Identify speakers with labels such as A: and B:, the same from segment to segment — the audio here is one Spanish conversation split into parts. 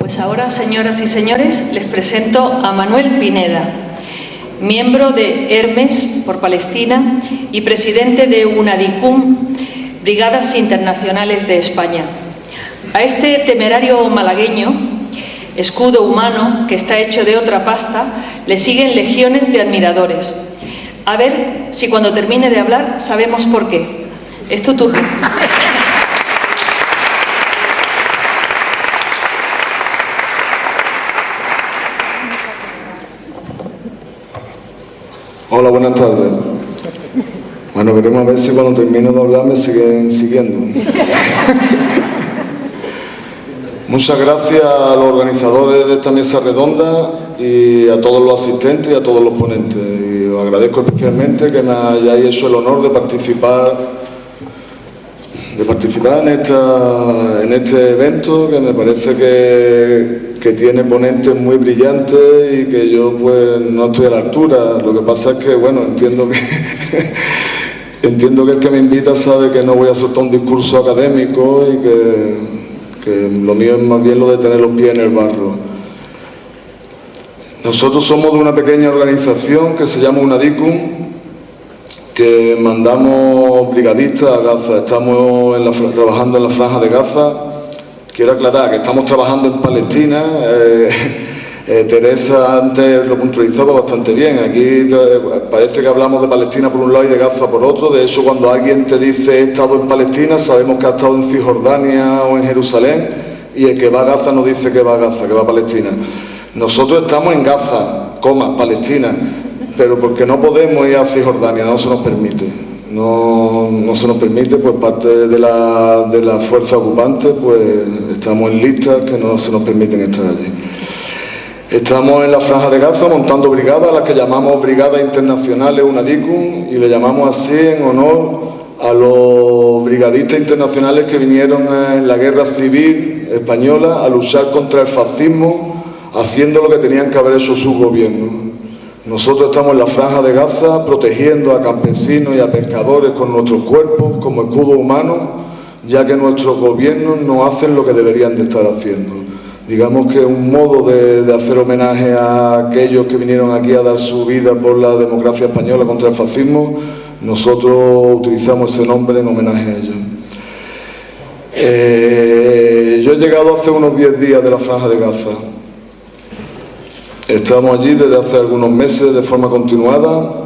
A: Pues ahora, señoras y señores, les presento a Manuel Pineda, miembro de Hermes por Palestina y presidente de UNADICUM, Brigadas Internacionales de España. A este temerario malagueño, escudo humano que está hecho de otra pasta, le siguen legiones de admiradores. A ver si cuando termine de hablar sabemos por qué. Es tu turno.
B: Hola, buenas tardes. Bueno, veremos a ver si cuando termino de hablar me siguen siguiendo. Muchas gracias a los organizadores de esta mesa redonda y a todos los asistentes y a todos los ponentes. Y os agradezco especialmente que me hayáis hecho el honor de participar en este evento, que me parece que tiene ponentes muy brillantes y que yo pues no estoy a la altura. Lo que pasa es que, bueno, entiendo que el que me invita sabe que no voy a soltar un discurso académico y que lo mío es más bien lo de tener los pies en el barro. Nosotros somos de una pequeña organización que se llama UNADICUM, que mandamos brigadistas a Gaza. Estamos trabajando en la Franja de Gaza. Quiero aclarar que estamos trabajando en Palestina. Teresa antes lo puntualizaba bastante bien. Aquí parece que hablamos de Palestina por un lado y de Gaza por otro. De hecho, cuando alguien te dice he estado en Palestina, sabemos que ha estado en Cisjordania o en Jerusalén, y el que va a Gaza no dice que va a Gaza, que va a Palestina. Nosotros estamos en Gaza, Palestina, pero porque no podemos ir a Cisjordania, no se nos permite. No se nos permite, pues parte de la fuerza ocupante, pues estamos en listas que no se nos permiten estar allí. Estamos en la Franja de Gaza montando brigadas, las que llamamos Brigadas Internacionales UNADICUM, y le llamamos así en honor a los brigadistas internacionales que vinieron en la guerra civil española a luchar contra el fascismo, haciendo lo que tenían que haber hecho sus gobiernos. Nosotros estamos en la Franja de Gaza protegiendo a campesinos y a pescadores con nuestros cuerpos como escudo humano, ya que nuestros gobiernos no hacen lo que deberían de estar haciendo. Digamos que es un modo de hacer homenaje a aquellos que vinieron aquí a dar su vida por la democracia española contra el fascismo. Nosotros utilizamos ese nombre en homenaje a ellos. Yo he llegado hace unos 10 días de la Franja de Gaza. Estamos allí desde hace algunos meses de forma continuada,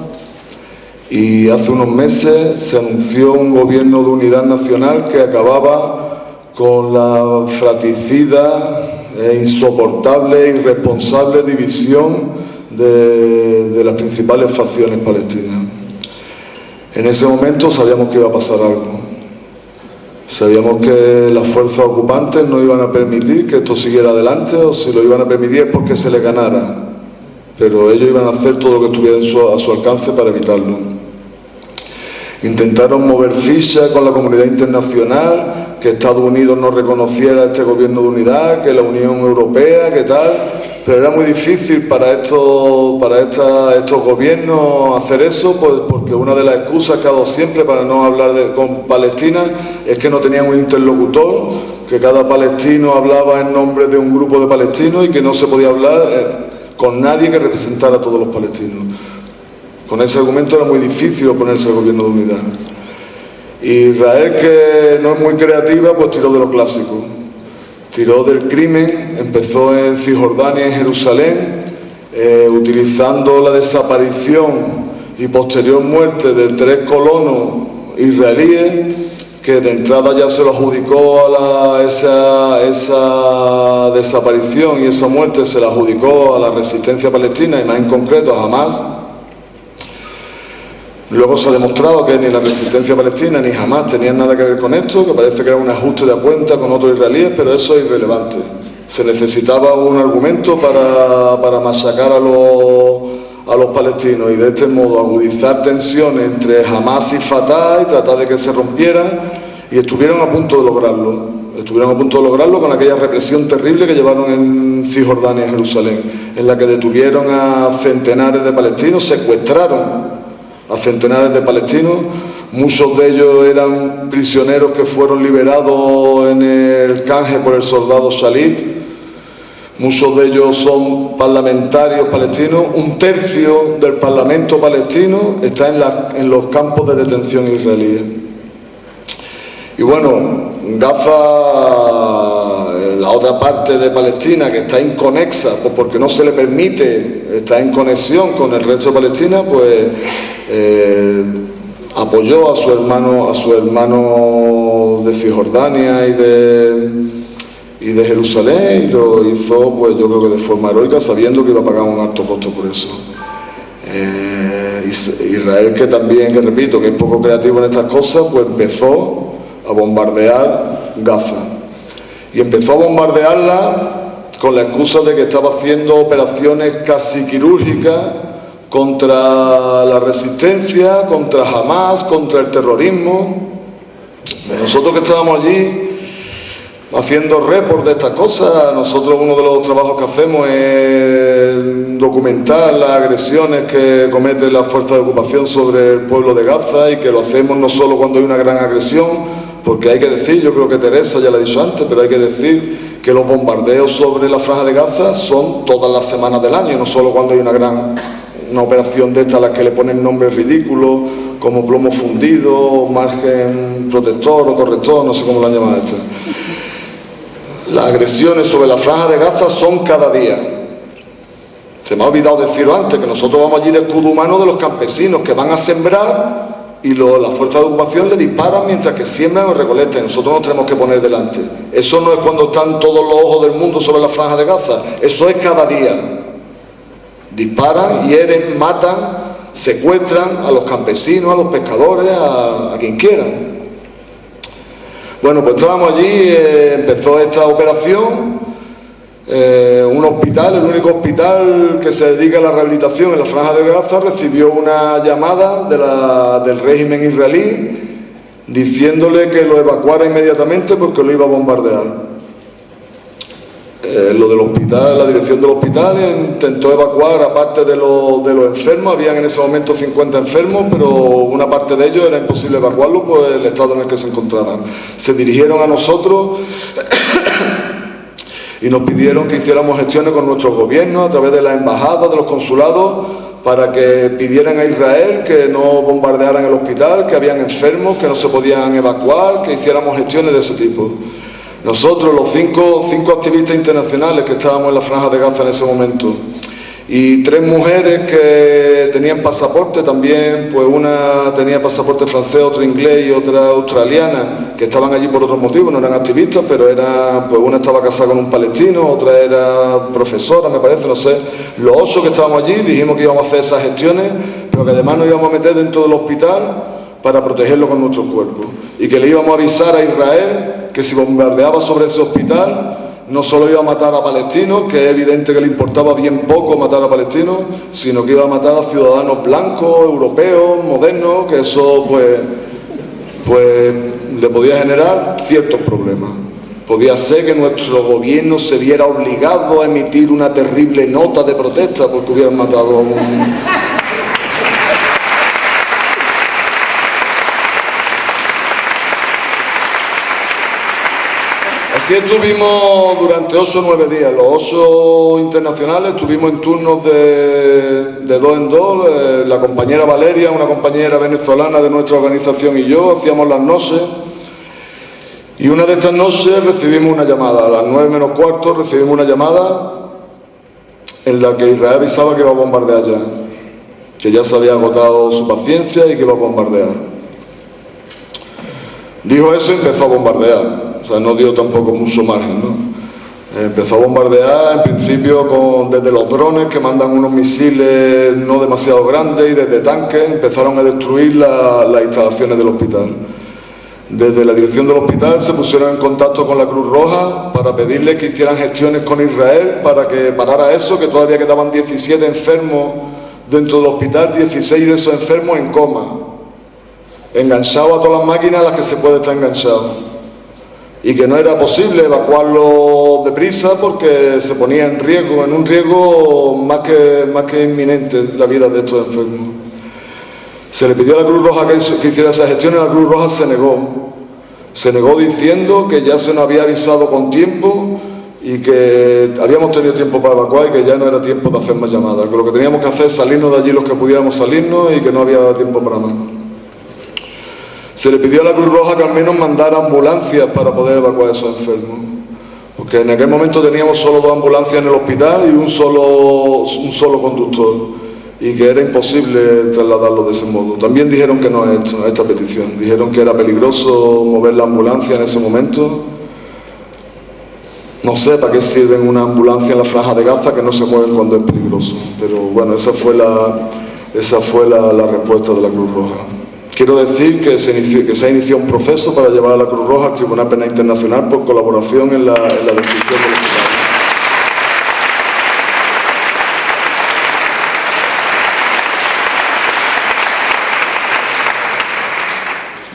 B: y hace unos meses se anunció un gobierno de unidad nacional que acababa con la fratricida e insoportable e irresponsable división de las principales facciones palestinas. En ese momento sabíamos que iba a pasar algo. Sabíamos que las fuerzas ocupantes no iban a permitir que esto siguiera adelante, o si lo iban a permitir es porque se les ganara. Pero ellos iban a hacer todo lo que estuviera a su alcance para evitarlo. Intentaron mover fichas con la comunidad internacional, que Estados Unidos no reconociera este gobierno de unidad, que la Unión Europea, que tal, pero era muy difícil para estos gobiernos hacer eso, pues porque una de las excusas que ha dado siempre para no hablar con Palestina es que no tenían un interlocutor, que cada palestino hablaba en nombre de un grupo de palestinos y que no se podía hablar con nadie que representara a todos los palestinos. Con ese argumento era muy difícil oponerse al gobierno de unidad. Israel, que no es muy creativa, pues tiró de lo clásico. Tiró del crimen, empezó en Cisjordania, en Jerusalén, utilizando la desaparición y posterior muerte de 3 colonos israelíes, que de entrada ya se lo adjudicó esa desaparición y esa muerte se la adjudicó a la resistencia palestina, y más en concreto a Hamás. Luego se ha demostrado que ni la resistencia palestina ni Hamás tenían nada que ver con esto, que parece que era un ajuste de cuenta con otros israelíes, pero eso es irrelevante. Se necesitaba un argumento para machacar a los palestinos y de este modo agudizar tensiones entre Hamás y Fatah y tratar de que se rompieran, y estuvieron a punto de lograrlo. Estuvieron a punto de lograrlo con aquella represión terrible que llevaron en Cisjordania y Jerusalén, en la que detuvieron a centenares de palestinos, secuestraron a centenares de palestinos. Muchos de ellos eran prisioneros que fueron liberados en el canje por el soldado Shalit, muchos de ellos son parlamentarios palestinos, un tercio del Parlamento palestino está en los campos de detención israelíes. Y bueno, Gaza, la otra parte de Palestina que está inconexa, pues porque no se le permite estar en conexión con el resto de Palestina, pues apoyó a su hermano de Cisjordania y de Jerusalén, y lo hizo, pues yo creo que de forma heroica, sabiendo que iba a pagar un alto costo por eso. Israel, que también, que repito, que es poco creativo en estas cosas, pues empezó a bombardear Gaza. Y empezó a bombardearla con la excusa de que estaba haciendo operaciones casi quirúrgicas contra la resistencia, contra Hamas, contra el terrorismo. Nosotros que estábamos allí haciendo report de estas cosas, nosotros uno de los trabajos que hacemos es documentar las agresiones que comete la fuerza de ocupación sobre el pueblo de Gaza, y que lo hacemos no solo cuando hay una gran agresión, porque hay que decir, yo creo que Teresa ya lo ha dicho antes, pero hay que decir que los bombardeos sobre la Franja de Gaza son todas las semanas del año, no solo cuando hay una operación de estas a las que le ponen nombres ridículos, como plomo fundido, margen protector o corrector, no sé cómo lo han llamado esto. Las agresiones sobre la Franja de Gaza son cada día. Se me ha olvidado decirlo antes, que nosotros vamos allí de escudo humano de los campesinos que van a sembrar, y la fuerza de ocupación le disparan mientras que siembran o recolectan. Nosotros nos tenemos que poner delante. Eso no es cuando están todos los ojos del mundo sobre la Franja de Gaza, eso es cada día. Disparan, hieren, matan, secuestran a los campesinos, a los pescadores, a quien quieran. Bueno, pues estábamos allí, empezó esta operación. Un hospital, el único hospital que se dedica a la rehabilitación en la Franja de Gaza, recibió una llamada del régimen israelí diciéndole que lo evacuara inmediatamente porque lo iba a bombardear. Lo del hospital, la dirección del hospital intentó evacuar a parte de los enfermos. Habían en ese momento 50 enfermos, pero una parte de ellos era imposible evacuarlo por el estado en el que se encontraban. Se dirigieron a nosotros y nos pidieron que hiciéramos gestiones con nuestros gobiernos a través de las embajadas, de los consulados, para que pidieran a Israel que no bombardearan el hospital, que habían enfermos, que no se podían evacuar, que hiciéramos gestiones de ese tipo. Nosotros, los cinco activistas internacionales que estábamos en la Franja de Gaza en ese momento, y 3 mujeres que tenían pasaporte también, pues una tenía pasaporte francés, otra inglés y otra australiana, que estaban allí por otros motivos, no eran activistas, pero pues una estaba casada con un palestino, otra era profesora, me parece, no sé. Los 8 que estábamos allí dijimos que íbamos a hacer esas gestiones, pero que además nos íbamos a meter dentro del hospital para protegerlo con nuestros cuerpos, y que le íbamos a avisar a Israel que si bombardeaba sobre ese hospital no solo iba a matar a palestinos, que es evidente que le importaba bien poco matar a palestinos, sino que iba a matar a ciudadanos blancos, europeos, modernos, que eso pues le podía generar ciertos problemas. Podía ser que nuestro gobierno se viera obligado a emitir una terrible nota de protesta porque hubieran matado a un... Así estuvimos durante 8 o 9 días, los 8 internacionales, estuvimos en turnos de 2 en 2, la compañera Valeria, una compañera venezolana de nuestra organización, y yo hacíamos las noches, y una de estas noches recibimos una llamada, a las 9 menos cuarto recibimos una llamada en la que Israel avisaba que iba a bombardear ya, que ya se había agotado su paciencia y que iba a bombardear. Dijo eso y empezó a bombardear. O sea, no dio tampoco mucho margen, ¿no? Empezó a bombardear, en principio, desde los drones que mandan unos misiles no demasiado grandes, y desde tanques empezaron a destruir las instalaciones del hospital. Desde la dirección del hospital se pusieron en contacto con la Cruz Roja para pedirle que hicieran gestiones con Israel para que parara eso, que todavía quedaban 17 enfermos dentro del hospital, 16 de esos enfermos en coma, enganchados a todas las máquinas a las que se puede estar enganchado, y que no era posible evacuarlo deprisa porque se ponía en riesgo, en un riesgo más que inminente, la vida de estos enfermos. Se le pidió a la Cruz Roja que hiciera esa gestión, y la Cruz Roja se negó diciendo que ya se nos había avisado con tiempo y que habíamos tenido tiempo para evacuar y que ya no era tiempo de hacer más llamadas, que lo que teníamos que hacer es salirnos de allí los que pudiéramos salirnos y que no había tiempo para más. Se le pidió a la Cruz Roja que al menos mandara ambulancias para poder evacuar a esos enfermos, porque en aquel momento teníamos solo 2 ambulancias en el hospital y un solo conductor, y que era imposible trasladarlo de ese modo. También dijeron que no a esta petición, dijeron que era peligroso mover la ambulancia en ese momento. No sé para qué sirven una ambulancia en la Franja de Gaza que no se mueven cuando es peligroso, pero bueno, esa fue la respuesta de la Cruz Roja. Quiero decir que se ha iniciado un proceso para llevar a la Cruz Roja al Tribunal Penal Internacional por colaboración en la destrucción del hospital.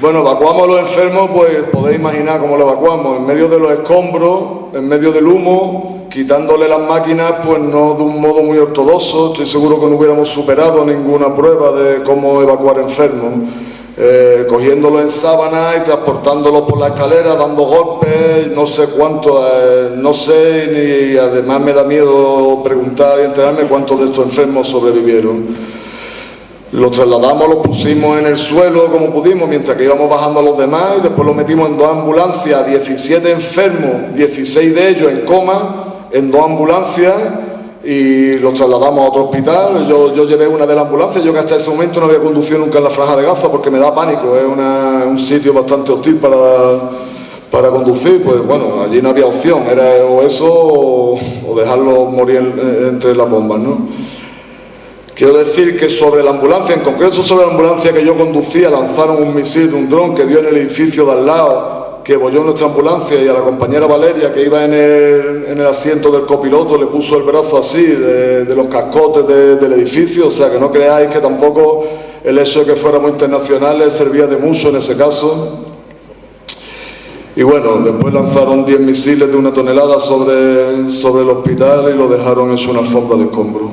B: Bueno, evacuamos a los enfermos, pues podéis imaginar cómo lo evacuamos, en medio de los escombros, en medio del humo, quitándole las máquinas, pues no de un modo muy ortodoxo. Estoy seguro que no hubiéramos superado ninguna prueba de cómo evacuar enfermos, cogiéndolos en sábanas y transportándolos por la escalera, dando golpes, no sé cuánto, no sé, ni además me da miedo preguntar y enterarme cuántos de estos enfermos sobrevivieron. Los trasladamos, los pusimos en el suelo como pudimos mientras que íbamos bajando a los demás y después los metimos en 2 ambulancias, 17 enfermos, 16 de ellos en coma, en 2 ambulancias y los trasladamos a otro hospital. Yo llevé una de las ambulancias, yo que hasta ese momento no había conducido nunca en la Franja de Gaza porque me da pánico, es un sitio bastante hostil para conducir, pues bueno, allí no había opción, era o eso o dejarlos morir entre las bombas, ¿no? Quiero decir que sobre la ambulancia, en concreto sobre la ambulancia que yo conducía, lanzaron un misil de un dron que dio en el edificio de al lado, que bolló nuestra ambulancia, y a la compañera Valeria, que iba en el asiento del copiloto, le puso el brazo así, de los cascotes del edificio. O sea, que no creáis que tampoco el hecho de que fuéramos internacionales servía de mucho en ese caso. Y bueno, después lanzaron 10 misiles de 1 tonelada sobre el hospital y lo dejaron hecho una alfombra de escombros.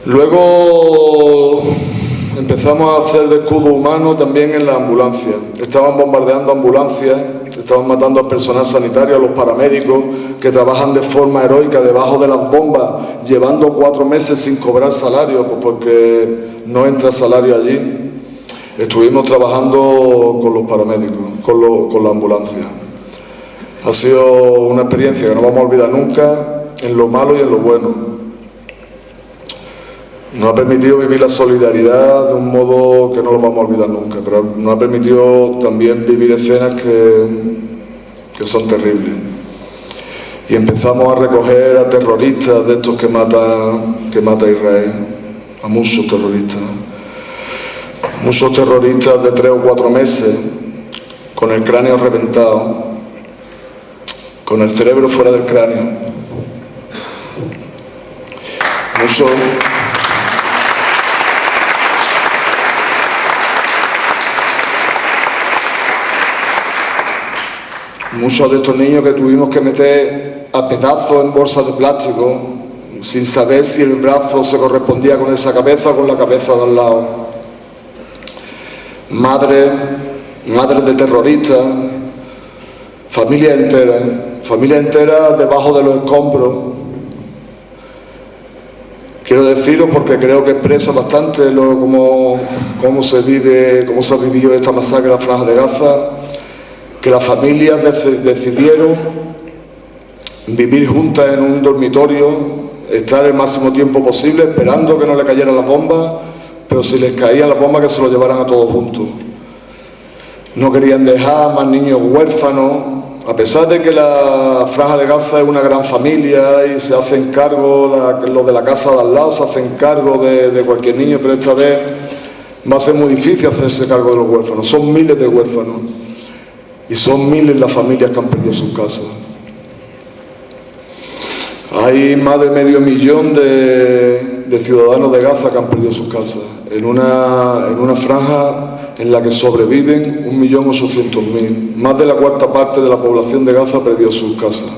B: Luego empezamos a hacer de escudo humano también en la ambulancia. Estaban bombardeando ambulancias, estaban matando al personal sanitario, a los paramédicos que trabajan de forma heroica debajo de las bombas, llevando 4 meses sin cobrar salario, pues porque no entra salario allí. Estuvimos trabajando con los paramédicos, con la ambulancia. Ha sido una experiencia que no vamos a olvidar nunca, en lo malo y en lo bueno. Nos ha permitido vivir la solidaridad de un modo que no lo vamos a olvidar nunca, pero nos ha permitido también vivir escenas que son terribles. Y empezamos a recoger a terroristas de estos que mata Israel, a muchos terroristas de 3 o 4 meses, con el cráneo reventado, con el cerebro fuera del cráneo. Muchos de estos niños que tuvimos que meter a pedazos en bolsas de plástico sin saber si el brazo se correspondía con esa cabeza o con la cabeza de al lado. Madres de terroristas, familias enteras debajo de los escombros. Quiero deciros, porque creo que expresa bastante cómo se ha vivido esta masacre en la Franja de Gaza, que las familias decidieron vivir juntas en un dormitorio, estar el máximo tiempo posible esperando que no le cayeran las bombas, pero si les caían las bombas que se lo llevaran a todos juntos. No querían dejar más niños huérfanos, a pesar de que la Franja de Gaza es una gran familia y se hacen cargo, los de la casa de al lado se hacen cargo de cualquier niño, pero esta vez va a ser muy difícil hacerse cargo de los huérfanos. Son miles de huérfanos. Y son miles las familias que han perdido sus casas. Hay más de medio millón de ciudadanos de Gaza que han perdido sus casas. En una franja en la que sobreviven 1.800.000. Más de la 1/4 parte de la población de Gaza ha perdido sus casas.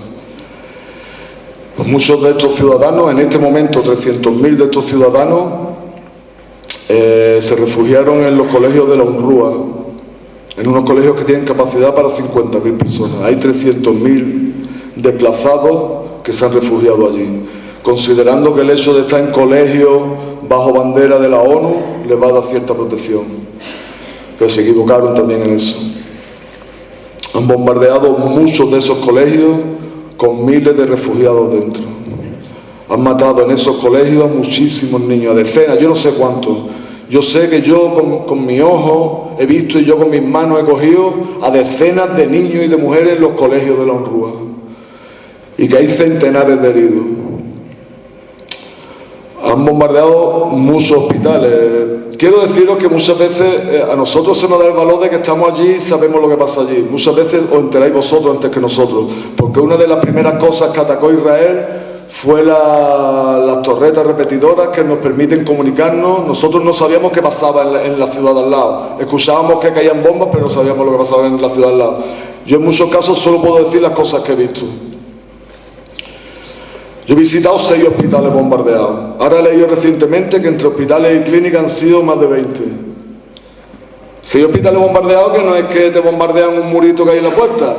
B: Pues muchos de estos ciudadanos, en este momento 300.000 de estos ciudadanos, se refugiaron en los colegios de la UNRWA, en unos colegios que tienen capacidad para 50.000 personas. Hay 300.000 desplazados que se han refugiado allí, considerando que el hecho de estar en colegios bajo bandera de la ONU les va a dar cierta protección. Pero se equivocaron también en eso. Han bombardeado muchos de esos colegios con miles de refugiados dentro. Han matado en esos colegios a muchísimos niños, a decenas, yo no sé cuántos. Yo sé que yo con mi ojo he visto y yo con mis manos he cogido a decenas de niños y de mujeres en los colegios de la UNRWA. Y que hay centenares de heridos. Han bombardeado muchos hospitales. Quiero deciros que muchas veces a nosotros se nos da el valor de que estamos allí y sabemos lo que pasa allí. Muchas veces os enteráis vosotros antes que nosotros, porque una de las primeras cosas que atacó Israel fue las torretas repetidoras que nos permiten comunicarnos. Nosotros no sabíamos qué pasaba en la ciudad al lado. Escuchábamos que caían bombas, pero no sabíamos lo que pasaba en la ciudad al lado. Yo en muchos casos solo puedo decir las cosas que he visto. Yo he visitado 6 hospitales bombardeados. Ahora he leído recientemente que entre hospitales y clínicas han sido más de 20. 6 hospitales bombardeados, que no es que te bombardean un murito que hay en la puerta.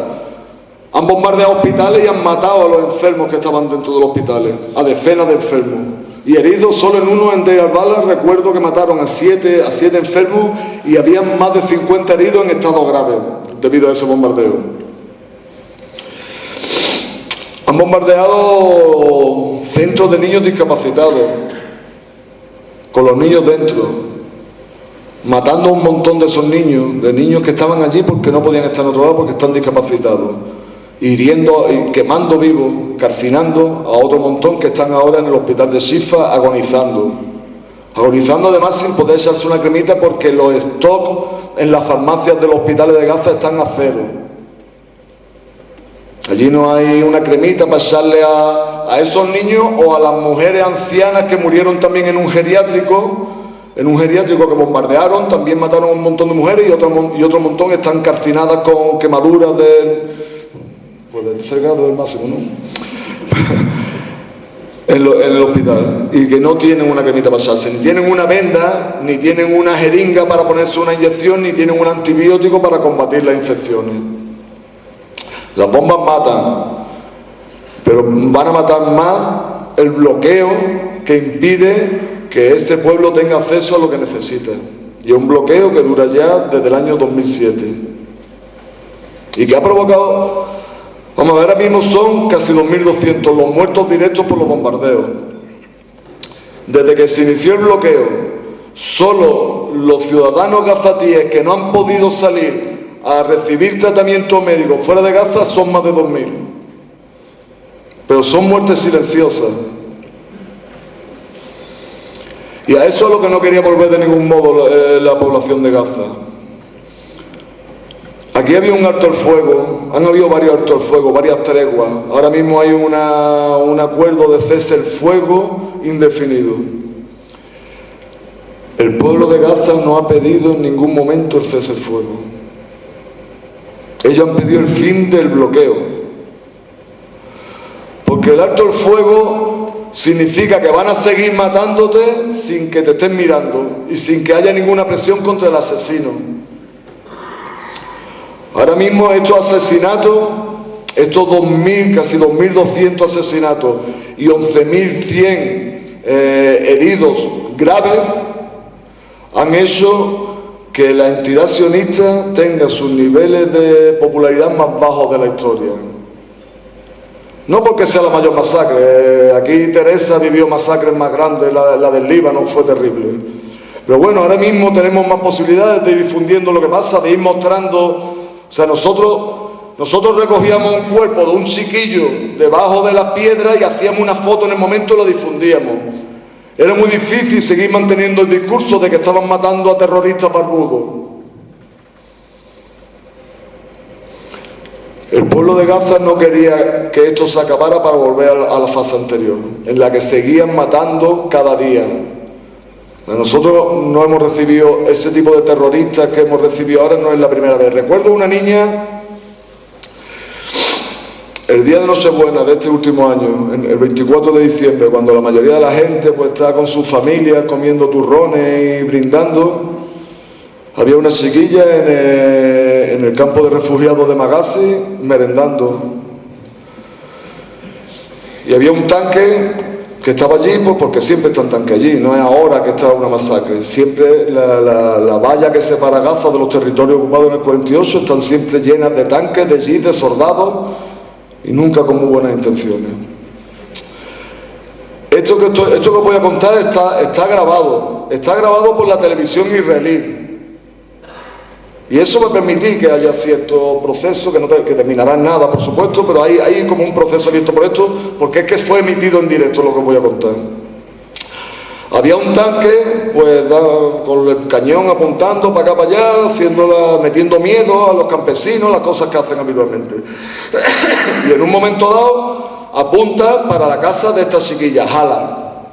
B: Han bombardeado hospitales y han matado a los enfermos que estaban dentro de los hospitales, a decenas de enfermos. Y heridos solo en uno, en Deir al-Balah, recuerdo que mataron a 7 enfermos y habían más de 50 heridos en estado grave debido a ese bombardeo. Han bombardeado centros de niños discapacitados, con los niños dentro, matando a un montón de esos niños, de niños que estaban allí porque no podían estar en otro lado porque están discapacitados, hiriendo y quemando vivos, calcinando a otro montón que están ahora en el hospital de Shifa agonizando. Agonizando además sin poder echarse una cremita porque los stocks en las farmacias de los hospitales de Gaza están a cero. Allí no hay una cremita para echarle a esos niños o a las mujeres ancianas que murieron también en un geriátrico que bombardearon, también mataron a un montón de mujeres y otro montón están calcinadas con quemaduras del tercer grado del máximo, ¿no? en el hospital, y que no tienen una cremita para echarse, ni tienen una venda, ni tienen una jeringa para ponerse una inyección, ni tienen un antibiótico para combatir las infecciones. Las bombas matan, pero van a matar más el bloqueo que impide que ese pueblo tenga acceso a lo que necesita. Y es un bloqueo que dura ya desde el año 2007. Y que ha provocado, vamos a ver, ahora mismo son casi 2.200 los muertos directos por los bombardeos. Desde que se inició el bloqueo, solo los ciudadanos gazatíes que no han podido salir a recibir tratamiento médico fuera de Gaza son más de 2.000. Pero son muertes silenciosas. Y a eso es a lo que no quería volver de ningún modo la población de Gaza. Aquí había un alto el fuego, han habido varios altos el fuego, varias treguas. Ahora mismo hay un acuerdo de cese el fuego indefinido. El pueblo de Gaza no ha pedido en ningún momento el cese el fuego. Ellos han pedido el fin del bloqueo. Porque el alto el fuego significa que van a seguir matándote sin que te estén mirando y sin que haya ninguna presión contra el asesino. Ahora mismo estos asesinatos, estos 2.000, casi 2.200 asesinatos y 11.100 heridos graves han hecho que la entidad sionista tenga sus niveles de popularidad más bajos de la historia. No porque sea la mayor masacre, aquí Teresa vivió masacres más grandes, la del Líbano fue terrible. Pero bueno, ahora mismo tenemos más posibilidades de ir difundiendo lo que pasa, de ir mostrando. O sea, nosotros recogíamos un cuerpo de un chiquillo debajo de las piedras y hacíamos una foto en el momento y lo difundíamos. Era muy difícil seguir manteniendo el discurso de que estaban matando a terroristas barbudos. El pueblo de Gaza no quería que esto se acabara para volver a la fase anterior, en la que seguían matando cada día. Nosotros no hemos recibido ese tipo de terroristas que hemos recibido ahora, no es la primera vez. Recuerdo una niña, el día de Nochebuena de este último año, el 24 de diciembre, cuando la mayoría de la gente pues está con sus familias comiendo turrones y brindando, había una chiquilla en el campo de refugiados de Magasi merendando. Y había un tanque que estaba allí, pues porque siempre está un tanque allí, no es ahora que está una masacre. Siempre la valla que separa Gaza de los territorios ocupados en el 48 están siempre llenas de tanques, de jeeps, de soldados, y nunca con muy buenas intenciones. Esto que os voy a contar está grabado por la televisión israelí. Y eso va a permitir que haya cierto proceso, que terminará en nada, por supuesto, pero hay como un proceso abierto por esto, porque es que fue emitido en directo lo que os voy a contar. Había un tanque, pues, con el cañón apuntando para acá, para allá, metiendo miedo a los campesinos, las cosas que hacen habitualmente. Y en un momento dado, apunta para la casa de esta chiquilla, Hala.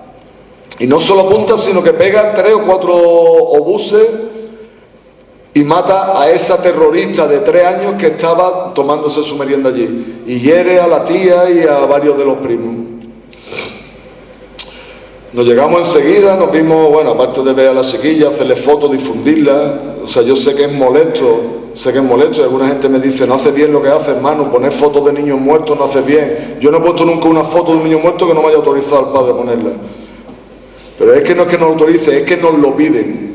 B: Y no solo apunta, sino que pega 3 o 4 obuses y mata a esa terrorista de 3 años que estaba tomándose su merienda allí. Y hiere a la tía y a varios de los primos. Nos llegamos enseguida, nos vimos, bueno, aparte de ver a la chiquilla, hacerle fotos, difundirla. O sea, yo sé que es molesto, y alguna gente me dice, no haces bien lo que haces, hermano, poner fotos de niños muertos no haces bien. Yo no he puesto nunca una foto de un niño muerto que no me haya autorizado al padre a ponerla. Pero es que no es que nos autorice, es que nos lo piden.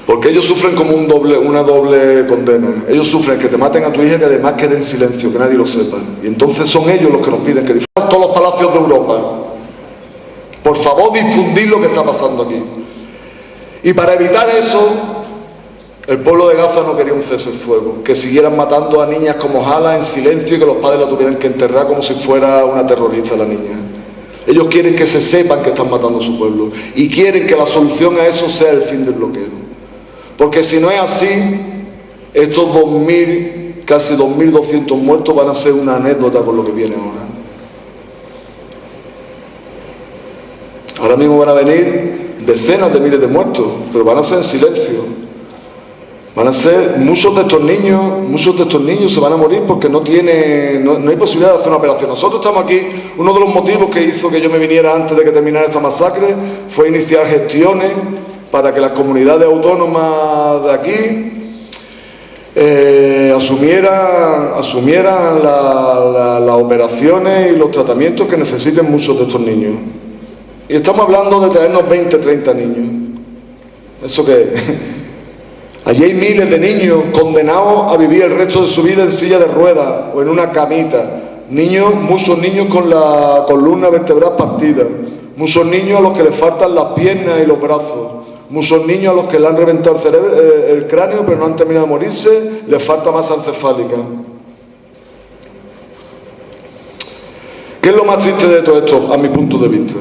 B: Porque ellos sufren como una doble condena. Ellos sufren que te maten a tu hija y que además quede en silencio, que nadie lo sepa. Y entonces son ellos los que nos piden que difundan todos los palacios de Europa. Por favor, difundir lo que está pasando aquí. Y para evitar eso, el pueblo de Gaza no quería un cese el fuego. Que siguieran matando a niñas como Hala en silencio y que los padres la tuvieran que enterrar como si fuera una terrorista la niña. Ellos quieren que se sepan que están matando a su pueblo. Y quieren que la solución a eso sea el fin del bloqueo. Porque si no es así, estos 2.000, casi 2.200 muertos van a ser una anécdota con lo que viene ahora. Ahora mismo van a venir decenas de miles de muertos, pero van a ser en silencio. Van a ser muchos de estos niños se van a morir porque no hay posibilidad de hacer una operación. Nosotros estamos aquí, uno de los motivos que hizo que yo me viniera antes de que terminara esta masacre fue iniciar gestiones para que las comunidades autónomas de aquí asumieran las operaciones y los tratamientos que necesiten muchos de estos niños. Y estamos hablando de traernos 20, 30 niños. ¿Eso qué es? Allí hay miles de niños condenados a vivir el resto de su vida en silla de ruedas o en una camita. Muchos niños con la columna vertebral partida. Muchos niños a los que les faltan las piernas y los brazos. Muchos niños a los que le han reventado el cráneo pero no han terminado de morirse, les falta masa encefálica. ¿Qué es lo más triste de todo esto, a mi punto de vista?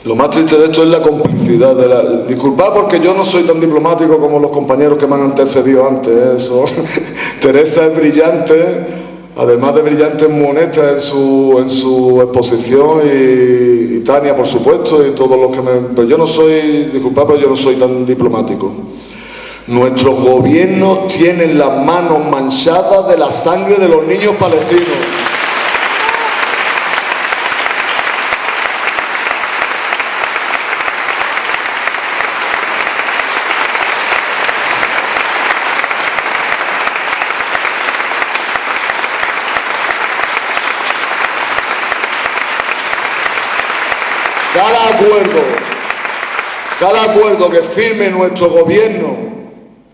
B: Lo más triste de esto es la complicidad disculpad porque yo no soy tan diplomático como los compañeros que me han antecedido antes, eso. Teresa es brillante, además de brillante, es muy honesta en su exposición, y Tania, por supuesto, y todos los que pero yo no soy, disculpad, pero yo no soy tan diplomático. Nuestros gobiernos tienen las manos manchadas de la sangre de los niños palestinos. Cada acuerdo que firme nuestro gobierno,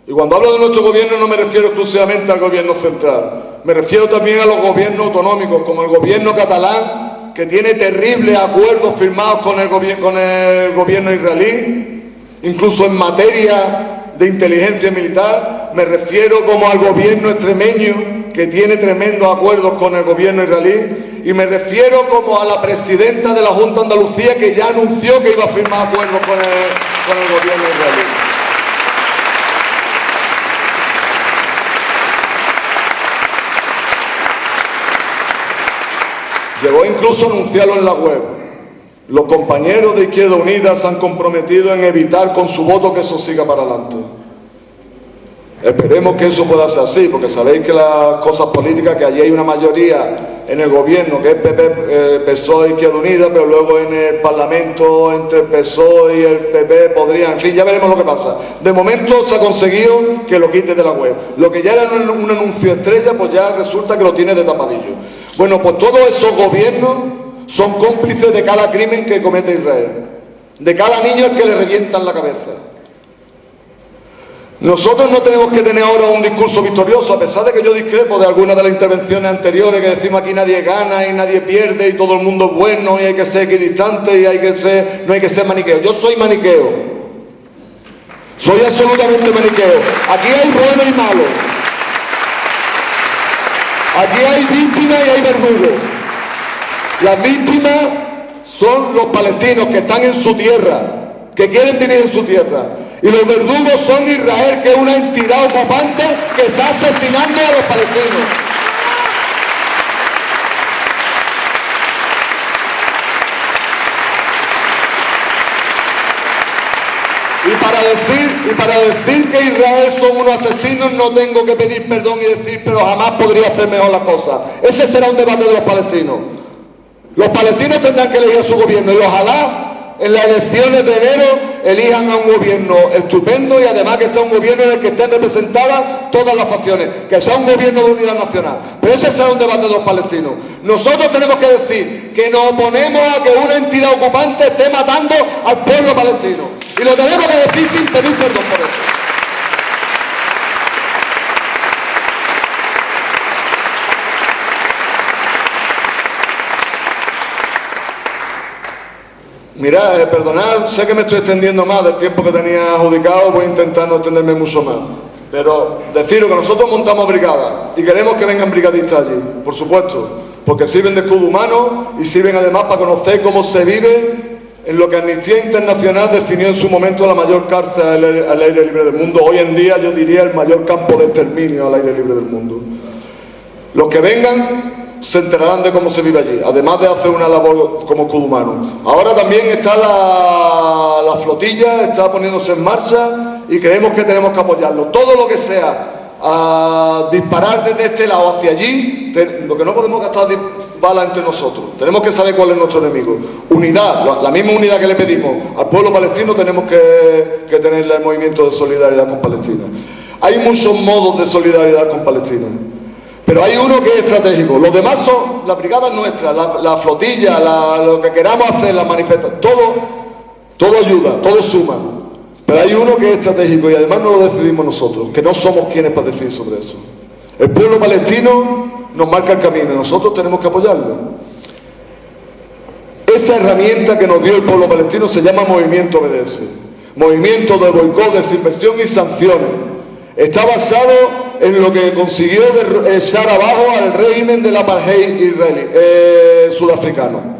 B: y cuando hablo de nuestro gobierno no me refiero exclusivamente al gobierno central, me refiero también a los gobiernos autonómicos, como el gobierno catalán, que tiene terribles acuerdos firmados con el gobierno israelí, incluso en materia de inteligencia militar. Me refiero como al gobierno extremeño, que tiene tremendos acuerdos con el gobierno israelí. Y me refiero como a la presidenta de la Junta de Andalucía, que ya anunció que iba a firmar acuerdos con el gobierno israelí. Llegó incluso a anunciarlo en la web. Los compañeros de Izquierda Unida se han comprometido en evitar con su voto que eso siga para adelante. Esperemos que eso pueda ser así, porque sabéis que las cosas políticas, que allí hay una mayoría en el gobierno, que es PP, PSOE, Izquierda Unida, pero luego en el Parlamento entre el PSOE y el PP podrían, en fin, ya veremos lo que pasa. De momento se ha conseguido que lo quite de la web. Lo que ya era un anuncio estrella, pues ya resulta que lo tiene de tapadillo. Bueno, pues todos esos gobiernos son cómplices de cada crimen que comete Israel, de cada niño al que le revientan la cabeza. Nosotros no tenemos que tener ahora un discurso victorioso, a pesar de que yo discrepo de algunas de las intervenciones anteriores que decimos aquí nadie gana y nadie pierde y todo el mundo es bueno y hay que ser equidistante y no hay que ser maniqueo. Yo soy maniqueo, soy absolutamente maniqueo. Aquí hay bueno y malo, aquí hay víctimas y hay verdugos. Las víctimas son los palestinos que están en su tierra, que quieren vivir en su tierra. Y los verdugos son Israel, que es una entidad ocupante que está asesinando a los palestinos. Y para decir que Israel son unos asesinos no tengo que pedir perdón y decir, pero jamás podría hacer mejor las cosas. Ese será un debate de los palestinos. Los palestinos tendrán que elegir a su gobierno y ojalá en las elecciones de enero elijan a un gobierno estupendo y además que sea un gobierno en el que estén representadas todas las facciones, que sea un gobierno de unidad nacional. Pero ese será un debate de los palestinos. Nosotros tenemos que decir que nos oponemos a que una entidad ocupante esté matando al pueblo palestino. Y lo tenemos que decir sin pedir perdón por eso. Mirad, perdonad, sé que me estoy extendiendo más del tiempo que tenía adjudicado, voy a intentar no extenderme mucho más. Pero deciros que nosotros montamos brigadas y queremos que vengan brigadistas allí, por supuesto, porque sirven de escudo humano y sirven además para conocer cómo se vive en lo que Amnistía Internacional definió en su momento la mayor cárcel al aire libre del mundo. Hoy en día yo diría el mayor campo de exterminio al aire libre del mundo. Los que vengan se enterarán de cómo se vive allí, además de hacer una labor como escudo humano. Ahora también está la flotilla, está poniéndose en marcha y creemos que tenemos que apoyarlo. Todo lo que sea a disparar desde este lado hacia allí, lo que no podemos gastar balas entre nosotros. Tenemos que saber cuál es nuestro enemigo. Unidad, la misma unidad que le pedimos al pueblo palestino tenemos que tener el movimiento de solidaridad con Palestina. Hay muchos modos de solidaridad con Palestina, pero hay uno que es estratégico. Los demás son las brigadas nuestras, la flotilla, lo que queramos hacer, las manifestaciones, todo ayuda, todo suma. Pero hay uno que es estratégico y además no lo decidimos nosotros, que no somos quienes para decidir sobre eso. El pueblo palestino nos marca el camino y nosotros tenemos que apoyarlo. Esa herramienta que nos dio el pueblo palestino se llama Movimiento BDS, Movimiento de Boicot, Desinversión y Sanciones. Está basado en lo que consiguió echar abajo al régimen del apartheid israelí, sudafricano.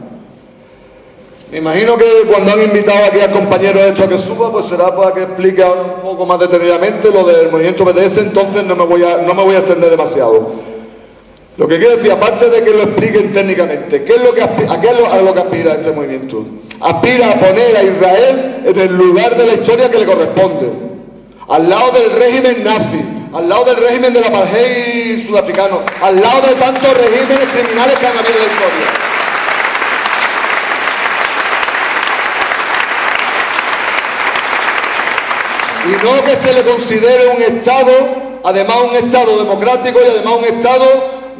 B: Me imagino que cuando han invitado aquí al compañero esto a que suba, pues será para que explique un poco más detenidamente lo del movimiento BDS, entonces no me voy a extender demasiado. Lo que quiero decir, aparte de que lo expliquen técnicamente, ¿qué es lo que aspira este movimiento? Aspira a poner a Israel en el lugar de la historia que le corresponde, al lado del régimen nazi, al lado del régimen del apartheid sudafricano, al lado de tantos regímenes criminales que han habido en la historia. Y no que se le considere un Estado, además un Estado democrático y además un Estado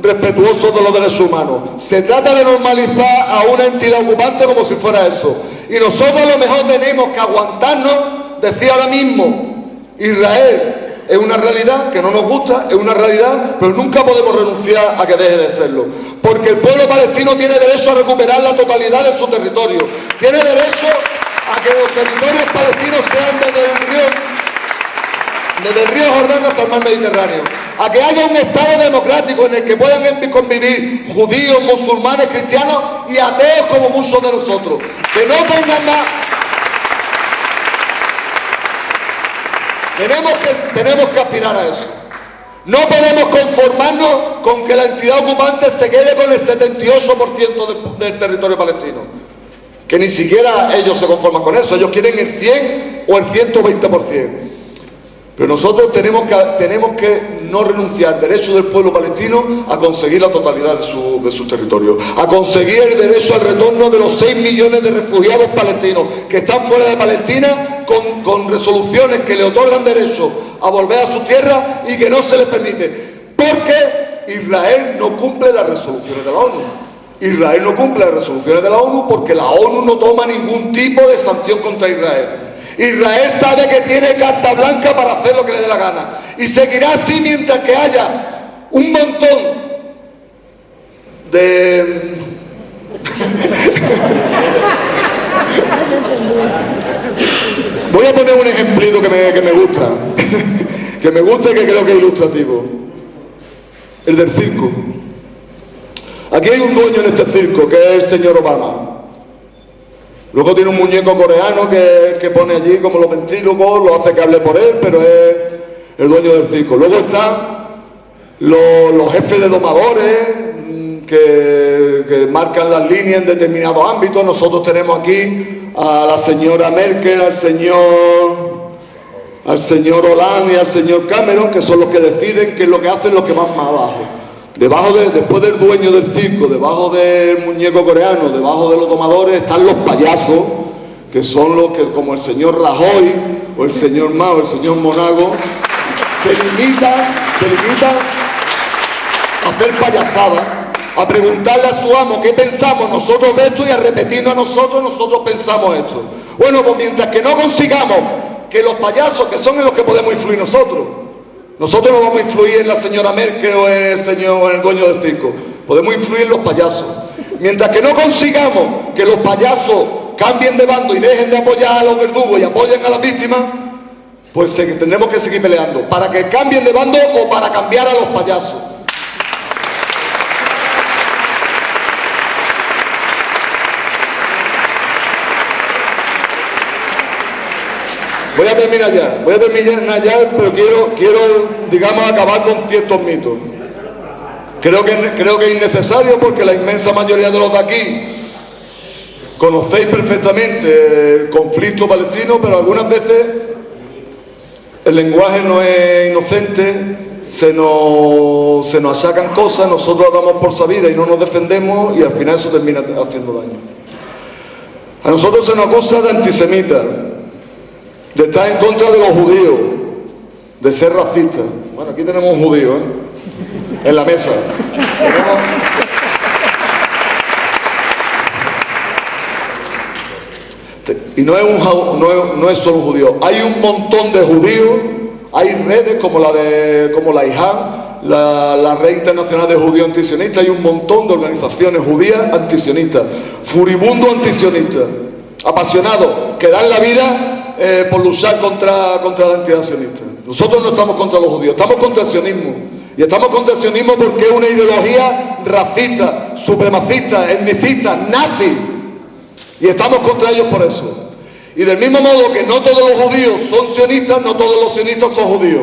B: respetuoso de los derechos humanos. Se trata de normalizar a una entidad ocupante como si fuera eso. Y nosotros a lo mejor tenemos que aguantarnos, decir ahora mismo, Israel es una realidad que no nos gusta, es una realidad, pero nunca podemos renunciar a que deje de serlo. Porque el pueblo palestino tiene derecho a recuperar la totalidad de su territorio. Tiene derecho a que los territorios palestinos sean desde el río Jordán hasta el mar Mediterráneo, a que haya un Estado democrático en el que puedan convivir judíos, musulmanes, cristianos y ateos como muchos de nosotros, que no tengan más. Tenemos que aspirar a eso. No podemos conformarnos con que la entidad ocupante se quede con el 78% del territorio palestino, que ni siquiera ellos se conforman con eso, ellos quieren el 100 o el 120%. Pero nosotros tenemos que no renunciar al derecho del pueblo palestino a conseguir la totalidad de su territorio, a conseguir el derecho al retorno de los 6 millones de refugiados palestinos que están fuera de Palestina con resoluciones que le otorgan derecho a volver a su tierra y que no se les permite, porque Israel no cumple las resoluciones de la ONU. Israel no cumple las resoluciones de la ONU porque la ONU no toma ningún tipo de sanción contra Israel. Israel sabe que tiene carta blanca para hacer lo que le dé la gana. Y seguirá así mientras que haya un montón de... Voy a poner un ejemplito que me gusta. Que me gusta y que creo que es ilustrativo. El del circo. Aquí hay un dueño en este circo, que es el señor Obama. Luego tiene un muñeco coreano que pone allí como los ventrílocos, lo hace que hable por él, pero es el dueño del circo. Luego están los jefes de domadores que marcan las líneas en determinados ámbitos. Nosotros tenemos aquí a la señora Merkel, al señor Hollande y al señor Cameron, que son los que deciden qué es lo que hacen los que van más abajo. Después del dueño del circo, debajo del muñeco coreano, debajo de los domadores, están los payasos, que son los que, como el señor Rajoy, o el señor Mao, o el señor Monago, se limitan a hacer payasadas, a preguntarle a su amo qué pensamos nosotros de esto y a repetirnos a nosotros pensamos esto. Bueno, pues mientras que no consigamos que los payasos, que son en los que podemos influir nosotros no vamos a influir en la señora Merkel o en el dueño del circo. Podemos influir en los payasos. Mientras que no consigamos que los payasos cambien de bando y dejen de apoyar a los verdugos y apoyen a las víctimas, pues tendremos que seguir peleando para que cambien de bando o para cambiar a los payasos. Voy a terminar ya, pero quiero, digamos, acabar con ciertos mitos. Creo que es innecesario porque la inmensa mayoría de los de aquí conocéis perfectamente el conflicto palestino, pero algunas veces el lenguaje no es inocente, se nos achacan cosas, nosotros las damos por sabidas y no nos defendemos y al final eso termina haciendo daño. A nosotros se nos acusa de antisemitas, de estar en contra de los judíos, de ser racistas. Bueno, aquí tenemos un judío, en la mesa. Y no es solo un judío. Hay un montón de judíos, hay redes como la IHAM, la Red Internacional de Judíos Antisionistas, hay un montón de organizaciones judías antisionistas, furibundos antisionistas, apasionados, que dan la vida por luchar contra la entidad sionista. Nosotros no estamos contra los judíos, estamos contra el sionismo. Y estamos contra el sionismo porque es una ideología racista, supremacista, etnicista, nazi. Y estamos contra ellos por eso. Y del mismo modo que no todos los judíos son sionistas, no todos los sionistas son judíos.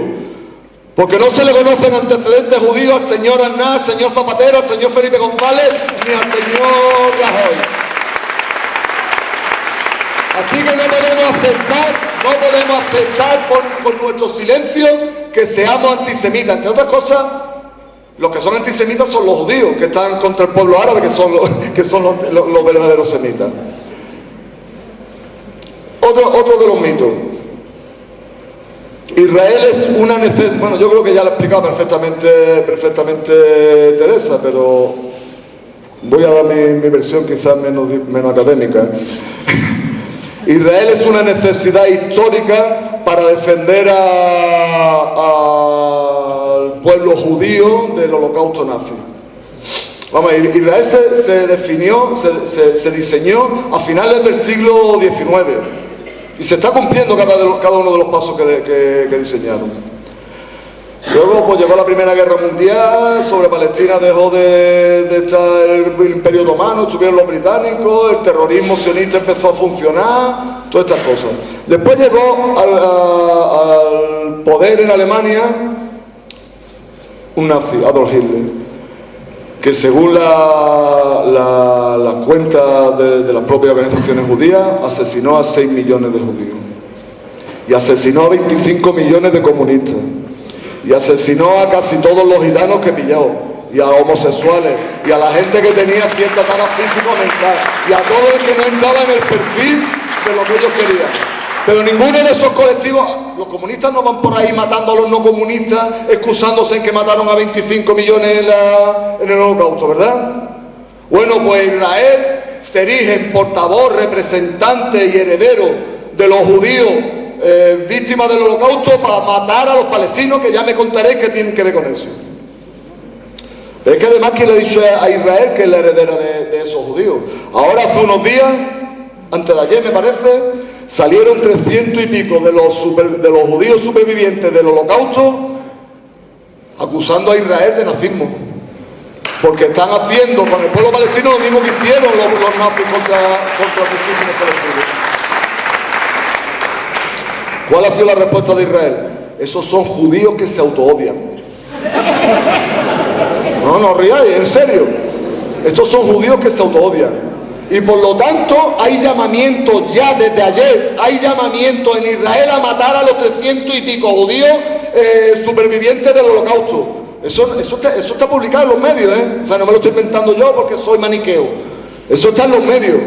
B: Porque no se le conocen antecedentes judíos al señor Aznar, al señor Zapatero, al señor Felipe González, ni al señor Rajoy. Así que no podemos aceptar por nuestro silencio que seamos antisemitas. Entre otras cosas, los que son antisemitas son los judíos, que están contra el pueblo árabe, que son los verdaderos semitas. Otro de los mitos. Israel es una necesidad. Bueno, yo creo que ya lo ha explicado perfectamente Teresa, pero voy a dar mi versión quizás menos académica. Israel es una necesidad histórica para defender al pueblo judío del holocausto nazi. Vamos, Israel se diseñó a finales del siglo XIX y se está cumpliendo cada uno de los pasos que diseñaron. Luego pues llegó la Primera Guerra Mundial, sobre Palestina dejó de estar el Imperio Otomano, estuvieron los británicos, el terrorismo sionista empezó a funcionar, todas estas cosas. Después llegó al poder en Alemania un nazi, Adolf Hitler, que según las cuentas de las propias organizaciones judías, asesinó a 6 millones de judíos. y asesinó a 25 millones de comunistas, y asesinó a casi todos los gitanos que pilló, y a los homosexuales, y a la gente que tenía cierta tara física o mental, y a todo el que no entraba en el perfil de lo que ellos querían. Pero ninguno de esos colectivos, los comunistas no van por ahí matando a los no comunistas, excusándose en que mataron a 25 millones en el Holocausto, ¿verdad? Bueno, pues Israel se erige en portavoz, representante y heredero de los judíos víctimas del Holocausto para matar a los palestinos, que ya me contaréis qué tienen que ver con eso. Es que además, ¿quién le ha dicho a Israel que es la heredera de esos judíos? Ahora, hace unos días, antes de ayer me parece, salieron 300 y pico de los judíos supervivientes del Holocausto acusando a Israel de nazismo, porque están haciendo con el pueblo palestino lo mismo que hicieron los nazis contra muchísimos palestinos. ¿Cuál ha sido la respuesta de Israel? Esos son judíos que se autoodian. No ríais, en serio. Estos son judíos que se autoodian. Y por lo tanto hay llamamiento ya desde ayer, hay llamamiento en Israel a matar a los 300 y pico judíos supervivientes del Holocausto. Eso está publicado en los medios, ¿eh? O sea, no me lo estoy inventando yo porque soy maniqueo. Eso está en los medios.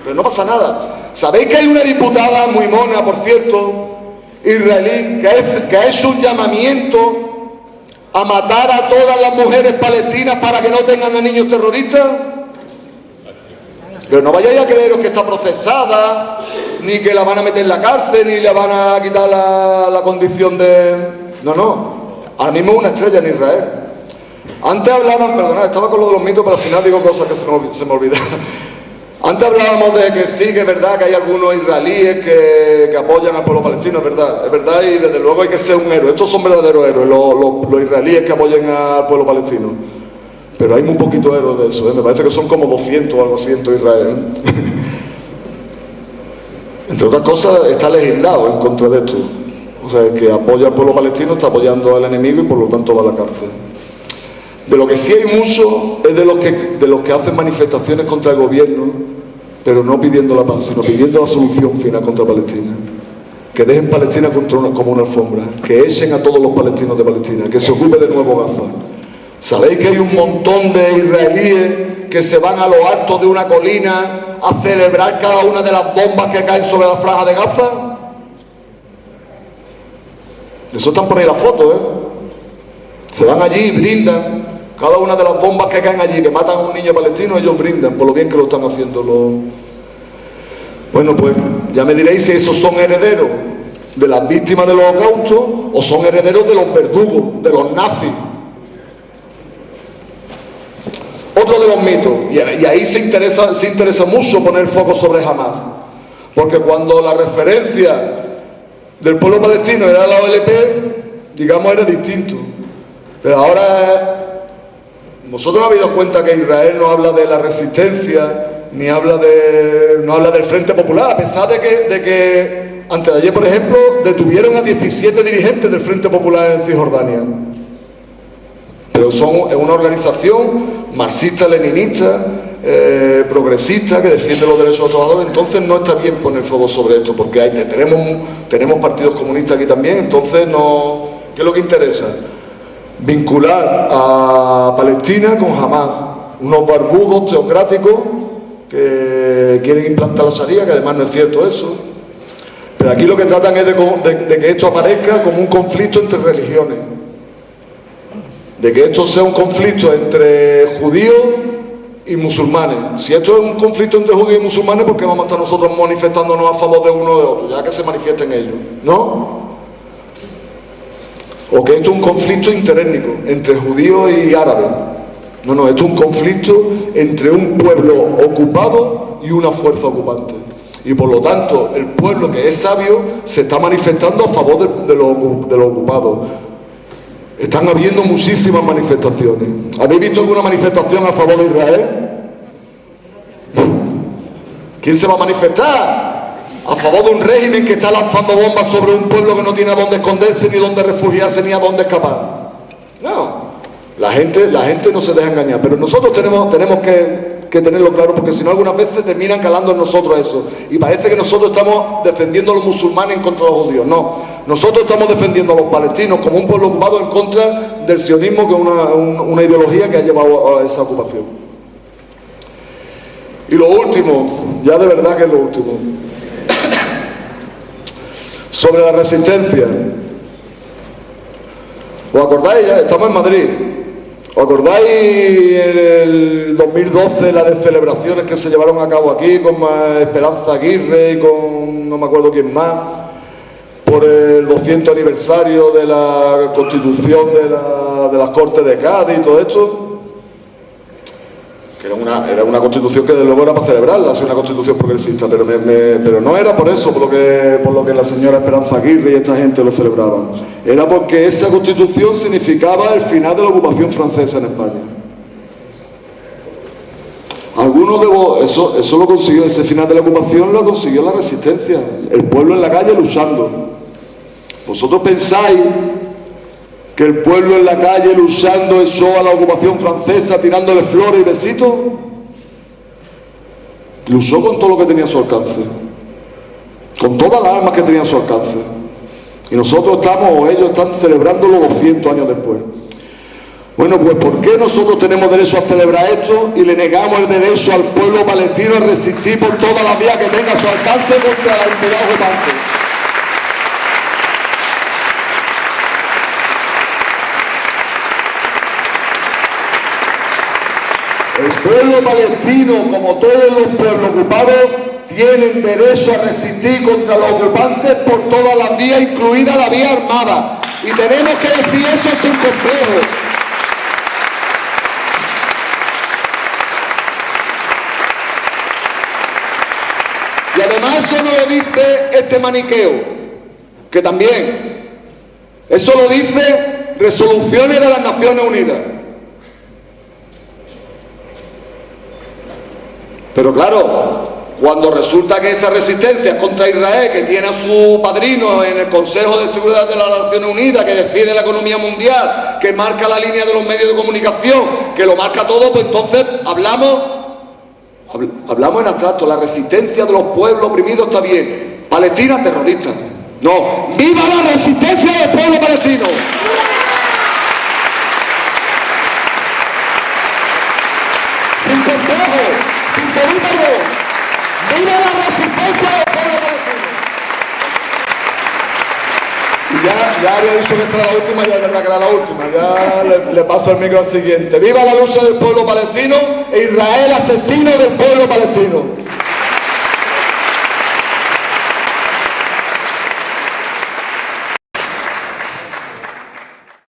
B: Pero no pasa nada. ¿Sabéis que hay una diputada muy mona, por cierto, israelí, que ha hecho un llamamiento a matar a todas las mujeres palestinas para que no tengan a niños terroristas? Pero no vayáis a creeros que está procesada, ni que la van a meter en la cárcel, ni le van a quitar la condición de... No. Ahora mismo es una estrella en Israel. Antes hablaban, perdonad, estaba con lo de los mitos, pero al final digo cosas que se me olvidaron. Antes hablábamos de que sí, que es verdad que hay algunos israelíes que apoyan al pueblo palestino, es verdad, y desde luego hay que ser un héroe. Estos son verdaderos héroes, los israelíes que apoyan al pueblo palestino. Pero hay muy poquitos héroes de eso, ¿eh? Me parece que son como 200 o algo así en todo Israel, ¿eh? Entre otras cosas, está legislado en contra de esto. O sea, el que apoya al pueblo palestino está apoyando al enemigo y por lo tanto va a la cárcel. De lo que sí hay mucho es de los que hacen manifestaciones contra el gobierno, pero no pidiendo la paz, sino pidiendo la solución final contra Palestina. Que dejen Palestina como una alfombra, que echen a todos los palestinos de Palestina, que se ocupe de nuevo Gaza. ¿Sabéis que hay un montón de israelíes que se van a lo alto de una colina a celebrar cada una de las bombas que caen sobre la franja de Gaza? Eso están por ahí las fotos, ¿eh? Se van allí y brindan. Cada una de las bombas que caen allí, que matan a un niño palestino, ellos brindan por lo bien que lo están haciendo. Bueno, pues ya me diréis si esos son herederos de las víctimas del Holocausto o son herederos de los verdugos, de los nazis. Otro de los mitos, y ahí se interesa mucho poner foco sobre Hamás, porque cuando la referencia del pueblo palestino era la OLP, digamos, era distinto. Pero ahora vosotros no habéis dado cuenta que Israel no habla de la resistencia, ni no habla del Frente Popular, a pesar de que antes de ayer, por ejemplo, detuvieron a 17 dirigentes del Frente Popular en Cisjordania. Pero es una organización marxista-leninista, progresista, que defiende los derechos de los trabajadores. Entonces no está bien poner fuego sobre esto, porque tenemos partidos comunistas aquí también. Entonces no, ¿qué es lo que interesa? Vincular a Palestina con Hamás, unos barbudos teocráticos que quieren implantar la Sharia, que además no es cierto eso. Pero aquí lo que tratan es de que esto aparezca como un conflicto entre religiones, de que esto sea un conflicto entre judíos y musulmanes. Si esto es un conflicto entre judíos y musulmanes, ¿por qué vamos a estar nosotros manifestándonos a favor de uno o de otro? Ya que se manifiesten ellos, ¿no? O que esto es un conflicto interétnico entre judíos y árabes. No, esto es un conflicto entre un pueblo ocupado y una fuerza ocupante. Y por lo tanto, el pueblo que es sabio se está manifestando a favor de los ocupados. Están habiendo muchísimas manifestaciones. ¿Habéis visto alguna manifestación a favor de Israel? ¿Quién se va a manifestar a favor de un régimen que está lanzando bombas sobre un pueblo que no tiene a dónde esconderse, ni dónde refugiarse, ni a dónde escapar? No, la gente no se deja engañar, pero nosotros tenemos que que tenerlo claro, porque si no algunas veces terminan calando en nosotros eso. Y parece que nosotros estamos defendiendo a los musulmanes en contra de los judíos. No, nosotros estamos defendiendo a los palestinos como un pueblo ocupado en contra del sionismo, que es una ideología que ha llevado a esa ocupación. Y lo último, ya de verdad que es lo último, sobre la resistencia. ¿Os acordáis? Ya estamos en Madrid. ¿Os acordáis en el 2012 las de celebraciones que se llevaron a cabo aquí con Esperanza Aguirre y con no me acuerdo quién más, por el 200 aniversario de la constitución de las Cortes de Cádiz y todo esto? Que era una constitución que desde luego era para celebrarla, así una constitución progresista, pero no era por eso, por lo que la señora Esperanza Aguirre y esta gente lo celebraban. Era porque esa constitución significaba el final de la ocupación francesa en España. Algunos de vos, eso lo consiguió, ese final de la ocupación lo consiguió la resistencia, el pueblo en la calle luchando. ¿Vosotros pensáis que el pueblo en la calle luchando echó a la ocupación francesa tirándole flores y besitos? Luchó con todo lo que tenía a su alcance, con todas las armas que tenía a su alcance. Y nosotros ellos están celebrando los 200 años después. Bueno, pues ¿por qué nosotros tenemos derecho a celebrar esto y le negamos el derecho al pueblo palestino a resistir por todas las vías que tenga a su alcance contra la entidad ocupante? El pueblo palestino, como todos los pueblos ocupados, tienen derecho a resistir contra los ocupantes por todas las vías, incluida la vía armada. Y tenemos que decir eso sin complejo. Y además eso no lo dice este maniqueo, que también, eso lo dice resoluciones de las Naciones Unidas. Pero claro, cuando resulta que esa resistencia es contra Israel, que tiene a su padrino en el Consejo de Seguridad de las Naciones Unidas, que decide la economía mundial, que marca la línea de los medios de comunicación, que lo marca todo, pues entonces hablamos en abstracto. La resistencia de los pueblos oprimidos está bien. Palestina, terrorista. No, ¡viva la resistencia del pueblo palestino! Sin complejo, sin político, ¡viva la resistencia del pueblo palestino! Y ya había dicho que esta era la última, ya es verdad que era la última. Ya le paso el micro al siguiente. ¡Viva la lucha del pueblo palestino e Israel asesino del pueblo palestino!